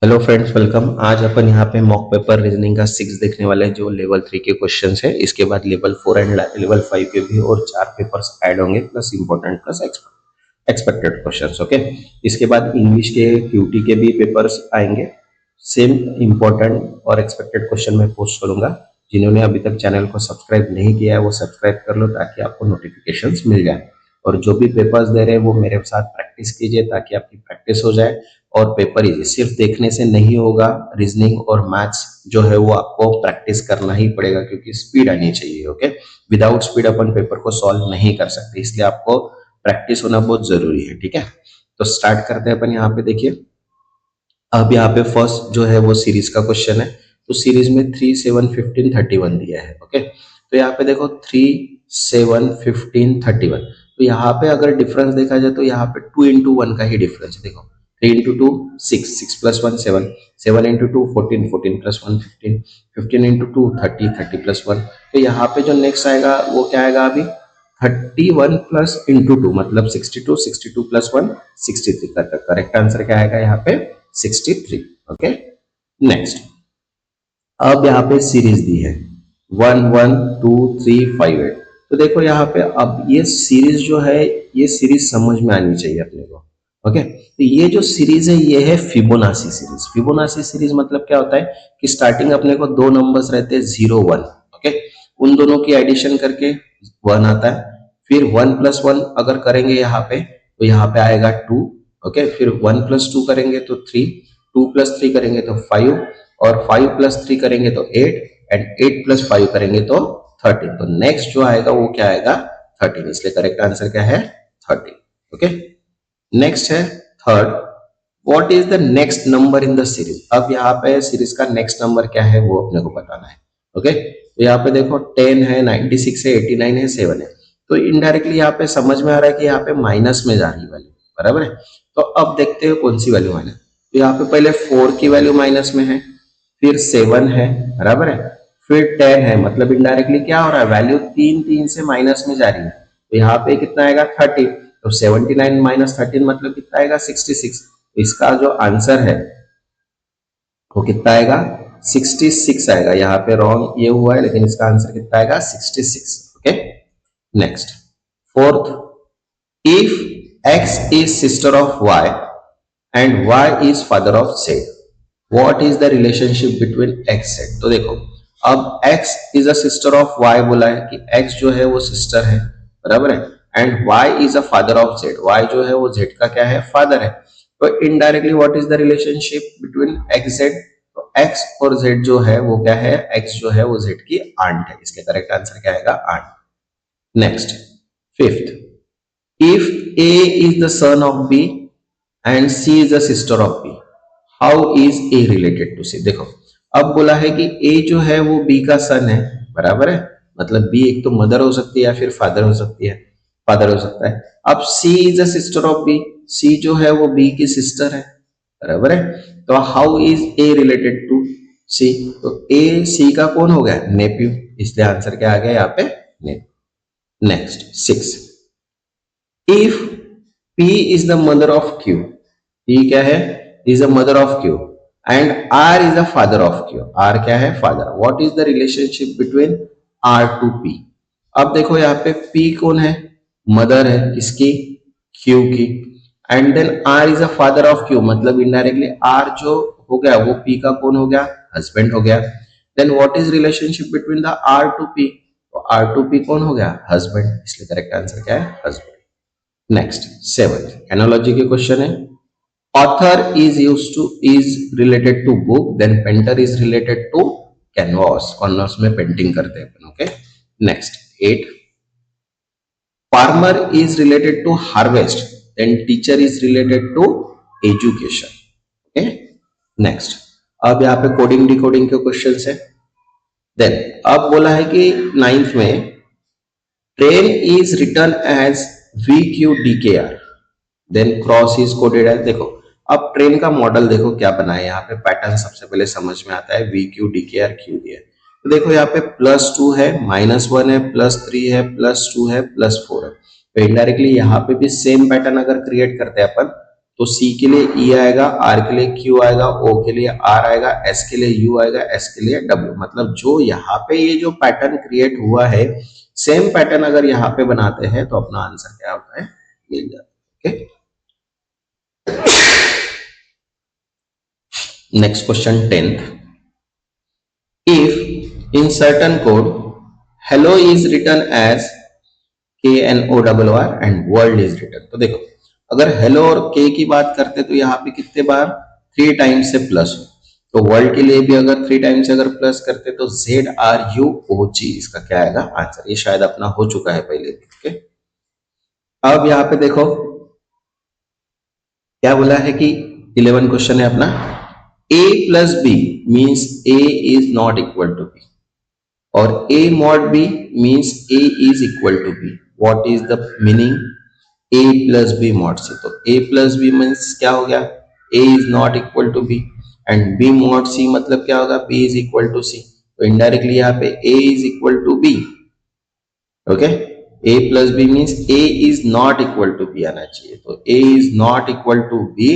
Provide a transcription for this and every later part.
Hello friends, welcome. आज अपन यहाँ पे मॉक पेपर रीजनिंग का 6 देखने वाले हैं जो लेवल 3 के क्वेश्चंस है। इसके बाद लेवल 4 एंड लेवल 5 के भी और 4 पेपर्स ऐड होंगे, plus important plus expected questions. Okay, इसके बाद इंग्लिश के क्यूटी के भी पेपर्स आएंगे। सेम इंपॉर्टेंट और एक्सपेक्टेड क्वेश्चन मैं पोस्ट करूंगा। जिन्होंने अभी तक चैनल को सब्सक्राइब नहीं किया है वो सब्सक्राइब कर लो ताकि आपको नोटिफिकेशंस मिल जाए। और जो भी पेपर्स दे रहे हैं वो मेरे साथ प्रैक्टिस कीजिए ताकि आपकी प्रैक्टिस हो जाए और पेपर इजी सिर्फ देखने से नहीं होगा। रीजनिंग और मैथ्स जो है वो आपको प्रैक्टिस करना ही पड़ेगा क्योंकि स्पीड आनी चाहिए। ओके, विदाउट स्पीड अपन पेपर को सॉल्व नहीं कर सकते, इसलिए आपको प्रैक्टिस होना बहुत जरूरी है। ठीक है, तो स्टार्ट करते हैं अपन। यहाँ पे देखिए, अब यहाँ पे फर्स्ट जो है वो सीरीज का क्वेश्चन है। तो सीरीज में 3, 7, 15, 31 दिया है। ओके, तो यहाँ पे देखो 3, 7, 15, 31। तो यहाँ पे अगर डिफरेंस देखा जाए तो यहाँ पे 2 into 1 का ही डिफरेंस है। देखो 3 into 2 6, 6 plus 1 7, 7 into 2 14, 14 plus 1 15, 15 into 2 30, 30 plus 1। तो यहाँ पे जो नेक्स्ट आएगा वो क्या आएगा अभी 31 प्लस इंटू 2 मतलब 62, 62 प्लस 1 63 का करेक्ट आंसर क्या आएगा यहाँ पे 63। ओके, नेक्स्ट अब यहाँ पे सीरीज दी है 1 1 2 3 5 8। तो देखो यहाँ पे अब ये सीरीज जो है ये सीरीज समझ में आनी चाहिए अपने को। ओके, तो ये जो सीरीज है ये है फिबोनाची सीरीज। फिबोनाची सीरीज मतलब क्या होता है कि स्टार्टिंग अपने को दो नंबर्स रहते हैं 0 1। ओके, उन दोनों की एडिशन करके 1 आता है। फिर 1 प्लस 1 अगर करेंगे यहाँ पे तो यहाँ पे आएगा 2। ओके, फिर 1 प्लस 2 करेंगे तो 3, 2 प्लस 3 करेंगे तो 5, और 5 प्लस 3 करेंगे तो 8, एंड 8 प्लस 5 करेंगे तो 13। तो नेक्स्ट जो आएगा वो क्या आएगा 13, इसलिए करेक्ट आंसर क्या है 13। ओके, नेक्स्ट है third, what is the next number in the series. अब यहाँ पे सीरीज का नेक्स्ट नंबर क्या है वो अपने को बताना है। ओके, तो यहाँ पे देखो 10 है, 96 है, 89 है, 7 है। तो इनडायरेक्टली यहाँ पे समझ में आ रहा है कि यहाँ पे माइनस में जा रही वैल्यू, बराबर है। तो अब देखते हैं कौन सी वैल्यू माइनस। तो यहाँ पे पहले 4 की वैल्यू माइनस में है, फिर 7 है, बराबर है, फिर 10 है, मतलब इनडायरेक्टली क्या हो रहा है वैल्यू 3 3 से माइनस में जा रही है। तो यहाँ पे कितना आएगा 30। तो 79 माइनस 13 मतलब कितना आएगा 66। इसका जो आंसर है वो कितना आएगा 66 आएगा। यहाँ पे रॉन्ग ये हुआ है लेकिन इसका आंसर कितना आएगा 66। Okay, next fourth, if x is sister of y and y is father of z, what is the relationship between x z। तो देखो अब x is a sister of y बोला है कि x जो है वो सिस्टर है, बराबर है, and y is a father of z, y जो है वो z का क्या है फादर है। तो indirectly what is the relationship between x z। तो x और z जो है वो क्या है, x जो है वो z की आंट है, इसके करेक्ट आंसर क्या आएगा aunt. Next fifth, if A is the son of B and C is the sister of B, how is A related to C। देखो अब बोला है कि A जो है वो B का सन है, बराबर है, मतलब B एक तो मदर हो सकती है या फिर फादर हो सकती है, फादर हो सकता है। अब C is the sister of B, C जो है वो B की सिस्टर है, बराबर है। तो how is A related to C। तो A C का कौन हो गया नेप्यू, इसलिए आंसर क्या आ गया यहाँ पे nephew. Next 6, if P is the mother of Q, P क्या है is the mother of Q and R is the father of Q, R क्या है father, what is the relationship between R to P। अब देखो यहाँ पे P कौन है, मदर है किसकी Q की, and then R is the father of Q, मतलब इनडायरेक्टली R जो हो गया वो P का कौन हो गया हस्बैंड हो गया। Then what is relationship between the R to P, तो R to P कौन हो गया हस्बैंड, इसलिए करेक्ट आंसर क्या है हस्बैंड। नेक्स्ट सेवंथ एनालॉजी के क्वेश्चन है, author is used to is related to book, then painter is related to canvas, canvas में पेंटिंग करते हैं अपन। Okay, next 8, farmer is related to harvest, then teacher is related to education. Okay, next अब यहाँ पे coding decoding के questions है। Then अब बोला है कि 9th में train is return as VQDKR, then cross is coded as. देखो अब ट्रेन का मॉडल देखो क्या बना है, यहाँ पे पैटर्न सबसे पहले समझ में आता है, VQDKR क्यू दिया है। तो देखो यहाँ पे +2 है, -1 है, +3 है, +2 है, +4 है। तो इनडायरेक्टली यहाँ पे भी सेम पैटर्न अगर क्रिएट करते हैं अपन तो सी के लिए ई आएगा, आर के लिए क्यू आएगा, ओ के लिए आर आएगा, एस के लिए यू आएगा, एस के लिए डब्ल्यू। मतलब जो यहाँ पे ये जो पैटर्न क्रिएट हुआ है, सेम पैटर्न अगर यहाँ पे बनाते हैं तो अपना आंसर क्या होता है, मिल जाता है। Okay, next question 10th, if in certain code hello is written as KNORR and world is written, तो देखो अगर हेलो और के की बात करते तो यहाँ पे कितने बार 3 टाइम्स से प्लस हो, तो वर्ल्ड के लिए भी अगर 3 टाइम्स से अगर प्लस करते तो ZRUOG इसका क्या आएगा आंसर। ये शायद अपना हो चुका है पहले। ओके, अब यहाँ पे देखो क्या बोला है कि 11 क्वेश्चन है अपना, a plus B means a is not equal to b और a mod b means a is equal to b। What is the meaning a plus b mod c? तो a प्लस b मीन्स क्या हो गया, a is not equal to b and b mod c मतलब क्या होगा, b is equal to c। तो indirectly यहाँ पे a is equal to b। Okay, a plus B means a is not equal to b आना चाहिए, तो a is not equal to b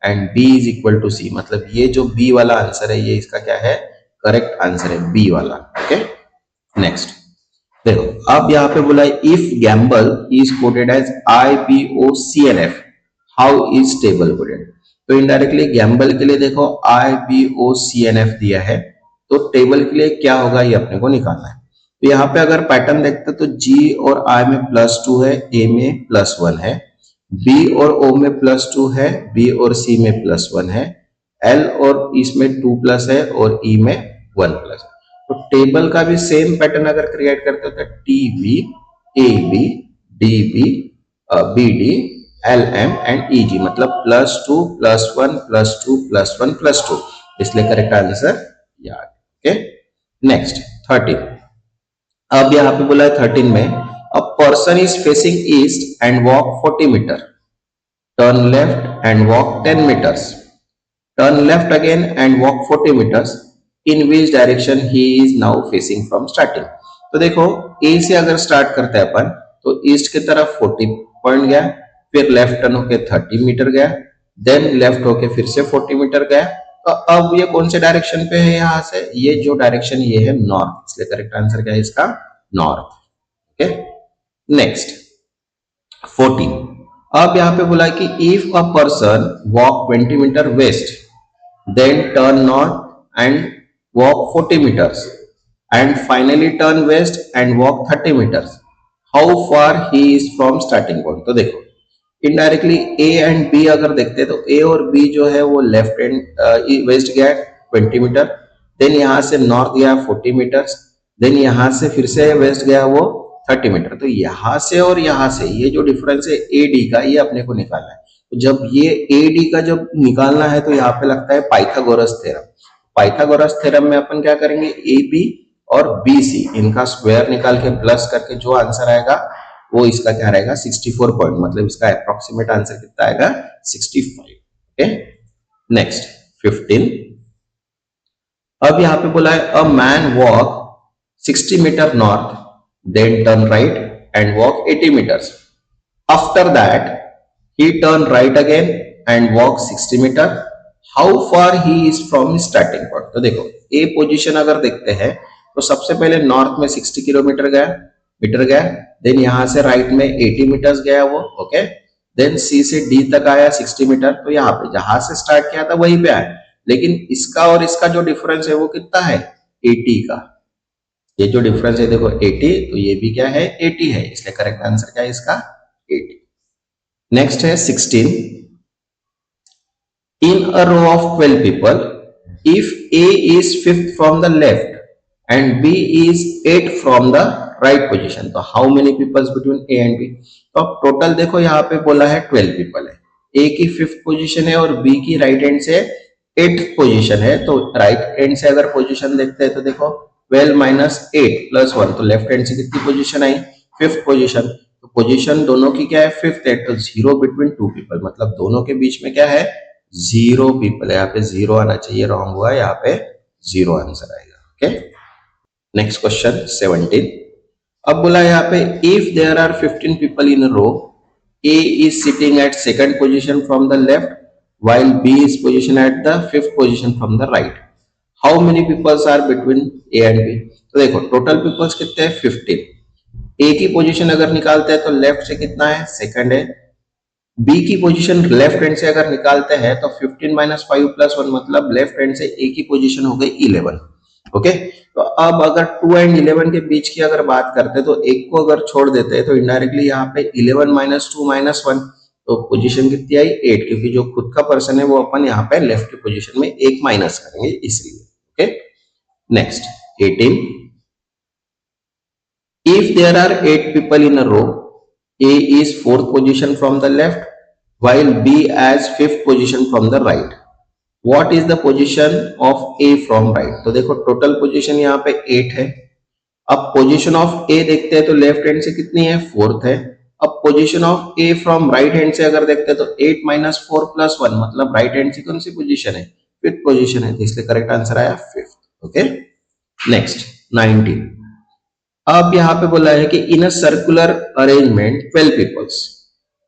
and b is equal to c। मतलब ये जो b वाला आंसर है ये इसका क्या है, करेक्ट आंसर है b वाला। ओके, नेक्स्ट देखो, अब यहाँ पे बोला है if gamble is coded as IBOCNF how is table coded. तो इनडायरेक्टली गैम्बल के लिए देखो IBOCNF दिया है, तो टेबल के लिए क्या होगा ये अपने को निकालना है। तो यहाँ पे अगर पैटर्न देखते तो G और I में +2 है, A में +1 है, B और O में +2 है, B और C में +1 है, L और इसमें 2+ है और E में 1+। तो टेबल का भी सेम पैटर्न अगर क्रिएट करते हो तो TB, AB, DB, BD, LM and EG मतलब +2 +1 +2 +1 +2, इसलिए करेक्ट आंसर याद। Okay, next 13। अब यहाँ पे बोला है 13 में, a person is facing east and walk 40 meter, turn left and walk 10 meters, turn left again and walk 40 meters, in which direction he is now facing from starting. तो देखो ए से अगर स्टार्ट करते हैं अपन तो ईस्ट की तरफ 40 पॉइंट गया, फिर लेफ्ट टर्न होके 30 मीटर गया, देन लेफ्ट होके फिर से 40 मीटर गया। तो अब ये कौन से डायरेक्शन पे है, यहाँ से ये जो डायरेक्शन ये है नॉर्थ, इसलिए करेक्ट आंसर क्या है इसका, नॉर्थ। Okay, next 14। अब यहाँ पे बोला कि if a person walk 20 meter west then turn north and walk 40 meters and finally turn west and walk 30 meters, how far he is from starting point. तो देखो इनडायरेक्टली ए एंड बी अगर देखते हैं तो ए और बी जो है वो लेफ्ट एंड वेस्ट गया 20 मीटर, देन यहाँ से नॉर्थ गया 40 मीटर्स, देन यहाँ से फिर से वेस्ट गया वो 30 मीटर। तो यहाँ से और यहाँ से ये जो डिफरेंस है ए डी का, ये अपने को निकालना है। तो जब ये ए डी का जब निकालना है तो यहाँ पे लगता है पाइथागोरस थ्योरम। पाइथागोरस थ्योरम में अपन क्या करेंगे, ए बी और बी सी इनका स्क्वायर निकाल के प्लस करके जो आंसर आएगा वो इसका क्या रहेगा 64 पॉइंट, मतलब इसका अप्रोक्सीमेट आंसर कितना आएगा 65। Okay, next 15। अब यहाँ पे बोला है a man walk 60 meter north then turn right and walk 80 meters, after that he turn right again and walk 60 meter, how far he is from starting point. तो देखो ए position अगर देखते हैं तो सबसे पहले नॉर्थ में 60 किलोमीटर गया, देन यहां से राइट में 80 मीटर्स गया वो। ओके, देन सी से डी तक आया 60 मीटर, तो यहाँ पे जहां से स्टार्ट किया था वहीं पे आया, लेकिन इसका और इसका जो डिफरेंस है वो कितना है 80 का। ये जो डिफरेंस है देखो 80, तो ये भी क्या है 80 है, इसलिए करेक्ट आंसर क्या है इसका 80। नेक्स्ट है 16। In a row of 12 people if A is 5th from the left and B is 8 from the right position, तो how many peoples between A and B। तो अब टोटल देखो यहाँ पे बोला है 12 पीपल है, A की 5th पोजीशन है और B की राइट हैंड से 8th पोजीशन है। तो राइट हैंड से अगर पोजीशन देखते हैं तो देखो 12 माइनस 8 प्लस 1, तो लेफ्ट हैंड से कितनी पोजीशन आई 5th पोजीशन। तो पोजीशन दोनों की क्या है 5th है, तो 0 बिटवीन 2 पीपल, मतलब दोनों के बीच में क्या है 0 पीपल है। यहाँ पे 0 आना चाहिए, रॉन्ग हुआ, यहाँ पे 0 आंसर आएगा। Okay, next question 17। अब बोला यहाँ पे if there are 15 people in row A is sitting at second position from the left, while B is positioned at the fifth position from the right. How many peoples are between A and B? तो देखो total peoples कितने हैं 15. ए की position अगर निकालते हैं तो left से कितना है सेकंड है. बी की पोजीशन लेफ्ट हैंड से अगर निकालते हैं तो 15 माइनस 5 प्लस 1 मतलब लेफ्ट हैंड से ए की पोजीशन हो गई 11. ओके, तो अब अगर 2 एंड 11 के बीच की अगर बात करते हैं तो एक को अगर छोड़ देते हैं तो इनडायरेक्टली यहाँ पे 11 माइनस 2 माइनस 1, तो पोजीशन कितनी आई 8, क्योंकि जो खुद का पर्सन है वो अपन यहाँ पे लेफ्ट की पोजीशन में एक माइनस करेंगे इसलिए. Okay, next 18. If there are 8 people in a row, A is fourth position from the left, while B as fifth position from the right. What is the position of A from right? तो देखो total position यहाँ पे 8 है. अब position of A देखते हैं तो left hand से कितनी है फोर्थ है. अब position of A from right hand से अगर देखते हैं तो 8 माइनस 4 प्लस 1 मतलब राइट हैंड से कौन सी पोजीशन है फिफ्थ पोजीशन है, तो इसलिए करेक्ट आंसर आया फिफ्थ. Okay, next 19. अब यहाँ पे बोला है कि in a circular arrangement 12 peoples,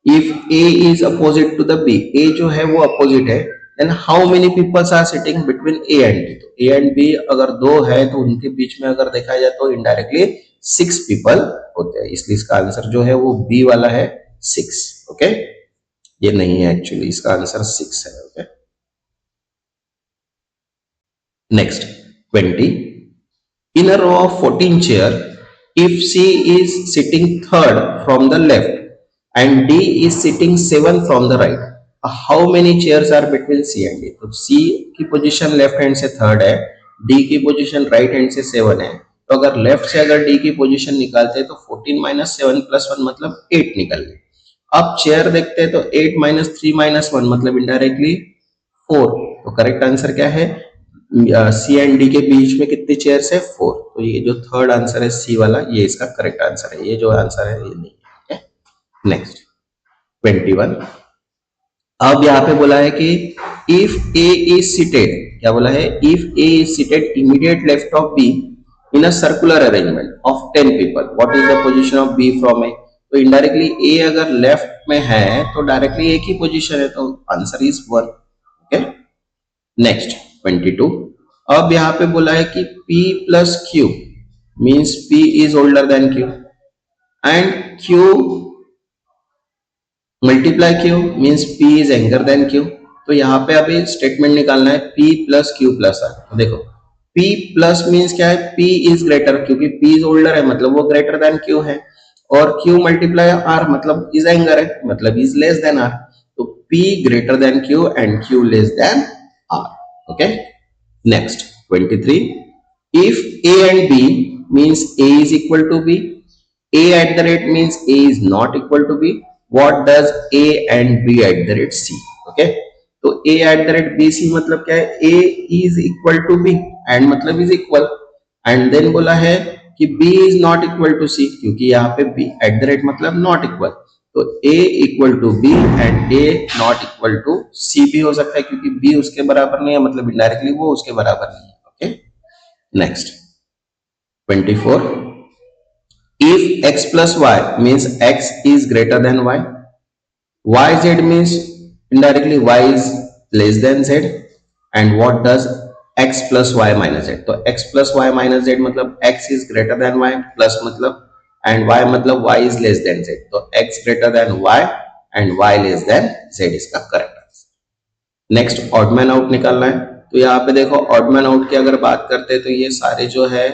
if A is opposite to the B, A जो है वो अपोजिट है, then how many peoples are sitting between A and B. तो ए एंड बी अगर दो है तो उनके बीच में अगर देखा जाए तो इनडायरेक्टली 6 पीपल होते हैं, इसलिए इसका आंसर जो है वो बी वाला है 6. ओके, ये नहीं है एक्चुअली, इसका आंसर 6 है. Okay, next 20. In a row of 14 chairs, if C is sitting third from the left and D is sitting seventh from the right, how many chairs are between C and D? तो C की position left hand से third है, D की position right hand से 7 है, तो अगर left से अगर D की पोजीशन निकालते हैं तो 14 माइनस 7 प्लस 1 मतलब 8 निकल गए. अब चेयर देखते हैं तो 8 माइनस 3 माइनस 1 मतलब इनडायरेक्टली 4. तो करेक्ट आंसर क्या है, सी एंड डी के बीच में कितनी चेयर्स है 4. तो ये जो थर्ड आंसर है सी वाला, ये इसका करेक्ट आंसर है. ये जो आंसर है ये नहीं है. नेक्स्ट 21. अब यहाँ पे बोला है कि इफ ए इज सीटेड, क्या बोला है, if A is seated immediate left of B in a circular arrangement of 10 people, what is the position of B from A. तो इनडायरेक्टली ए अगर लेफ्ट में है तो डायरेक्टली एक ही पोजीशन है, तो आंसर इज 1. Okay, next 22. अब यहाँ पे बोला है कि P plus Q means P is older than Q and Q multiply Q means P is younger than Q. तो यहाँ पे अभी स्टेटमेंट निकालना है P plus Q plus R. तो देखो P प्लस मीन्स क्या है, P इज ग्रेटर, क्योंकि P इज ओल्डर है मतलब वो ग्रेटर देन Q है, और Q मल्टीप्लाई R मतलब इज यंगर है मतलब इज लेस देन R. तो P greater than Q and Q less than R. Okay, next 23. If A and B means A is equal to B, A at the rate means A is not equal to B, what does A and B at the rate C? Okay, तो A at the rate B C मतलब क्या है, A is equal to B and मतलब is equal, and then बोला है कि B is not equal to C, क्योंकि यहाँ पे B at the rate मतलब not equal, तो A equal to B and A not equal to C भी हो सकता है, क्योंकि B उसके बराबर नहीं है मतलब इनडायरेक्टली वो उसके बराबर नहीं है. Okay, next 24. If x plus y means x is greater than y, yz means indirectly y is less than z, and what does x plus y minus z. तो x plus y minus z मतलब x is greater than y, plus मतलब and y मतलब y is less than z. तो x greater than y and y less than z इसका correct answer. Next odd man out निकालना है. तो यहाँ पे देखो ऑड मैन आउट की अगर बात करते हैं तो ये सारे जो है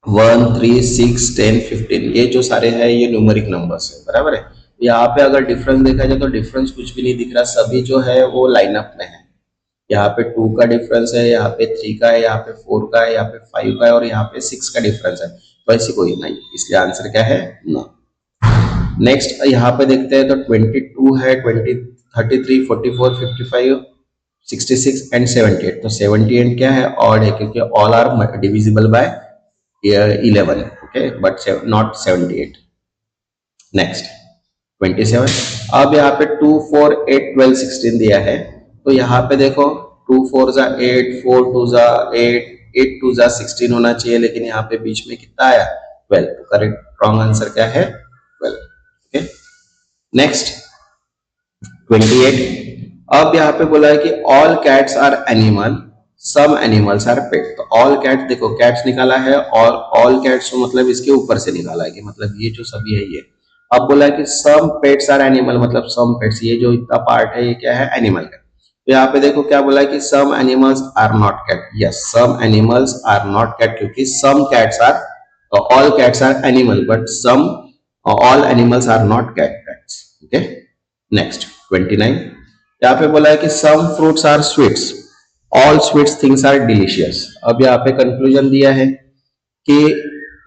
1 3 6 10 15 ये जो सारे हैं ये न्यूमेरिक नंबर्स है, बराबर है. यहाँ पे अगर डिफरेंस देखा जाए तो डिफरेंस कुछ भी नहीं दिख रहा, सभी जो है वो लाइनअप में है. यहाँ पे 2 का डिफरेंस है, यहाँ पे 3 का है, यहाँ पे 4 का है, यहाँ पे 5 का है और यहाँ पे 6 का डिफरेंस है. तो ऐसी कोई नहीं, इसलिए आंसर क्या है नो. नेक्स्ट यहाँ पे देखते हैं तो 22 है, 20 33 44 55 66 एंड 78. तो 78 क्या है, ऑड है, क्योंकि all are divisible by 11. Okay, but not 78. Next 27. अब यहाँ पे 2 4 8 12 16 दिया है. तो यहाँ पे देखो 2 4 जा 8, 4 2 जा 8, 8 2 जा 16 होना चाहिए, लेकिन यहाँ पे बीच में कितना आया 12. तो करेक्ट रॉन्ग आंसर क्या है 12. नेक्स्ट 28। अब यहाँ पे बोला है कि all cats are animal, some animals are pet. तो ऑल कैट, देखो कैट्स निकाला है और ऑल कैट्स मतलब इसके ऊपर से निकाला है कि मतलब ये जो सभी है ये। अब बोला है कि सम पेट्स आर एनिमल, मतलब सम पेट्स, ये जो इतना पार्ट है ये क्या है, एनिमल है। तो यहाँ पे देखो क्या बोला है कि some animals are not cat. Yes, some animals are not cat, क्योंकि some cats are, all cats are animal but some, all animals are not cats. Okay, next 29। यहाँ पे बोला है कि some fruits are sweets, all sweets things are delicious. अब यहाँ पे conclusion दिया है कि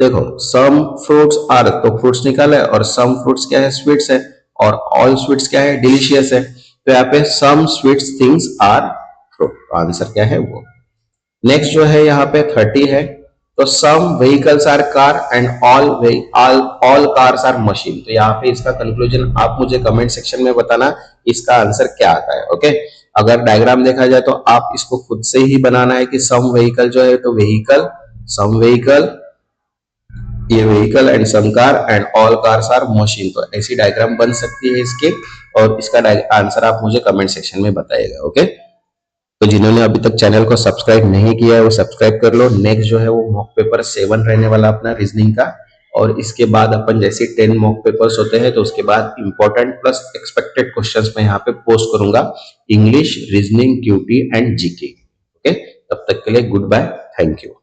देखो सम फ्रूट्स आर, तो फ्रूट्स निकाला है और सम फ्रूट्स क्या है, स्वीट्स है, और ऑल स्वीट्स क्या है, डिलीशियस है। तो यहाँ पे some sweets things are fruit, तो आंसर क्या है वो। नेक्स्ट जो है यहाँ पे 30 है, तो some vehicles are car and all cars are machine. तो यहाँ पे इसका कंक्लूजन आप मुझे कमेंट सेक्शन में बताना इसका आंसर क्या आता है। ओके, अगर डायग्राम देखा जाए तो आप इसको खुद से ही बनाना है कि सम व्हीकल जो है, तो व्हीकल, सम व्हीकल, ये vehicle and some car and all cars are machine. तो ऐसी डायग्राम बन सकती है इसके, और इसका आंसर आप मुझे कमेंट सेक्शन में बताइएगा। ओके, तो जिन्होंने अभी तक चैनल को सब्सक्राइब नहीं किया है वो सब्सक्राइब कर लो। नेक्स्ट जो है वो मॉक पेपर 7 रहने वाला अपना रीजनिंग का, और इसके बाद अपन जैसे 10 मॉक पेपर्स होते हैं तो उसके बाद इंपॉर्टेंट प्लस एक्सपेक्टेड क्वेश्चंस मैं यहाँ पे पोस्ट करूंगा, English, reasoning, QT and GK. Okay, तब तक के लिए गुड बाय, थैंक यू।